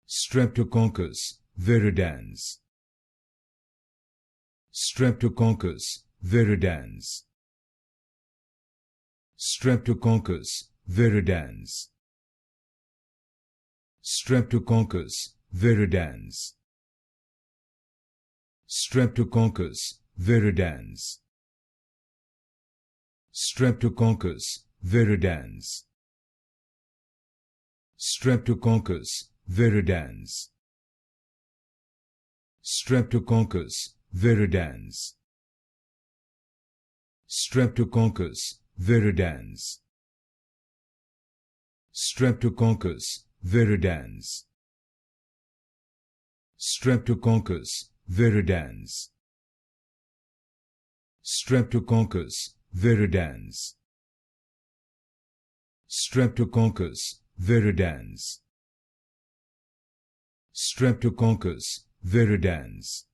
Streptococcus viridans. Streptococcus viridans. Streptococcus viridans. Streptococcus viridans. Streptococcus viridans. Streptococcus viridans. Streptococcus viridans. Streptococcus viridans. Streptococcus viridans. Streptococcus viridans. Streptococcus viridans. Streptococcus viridans. Streptococcus viridans. Streptococcus viridans.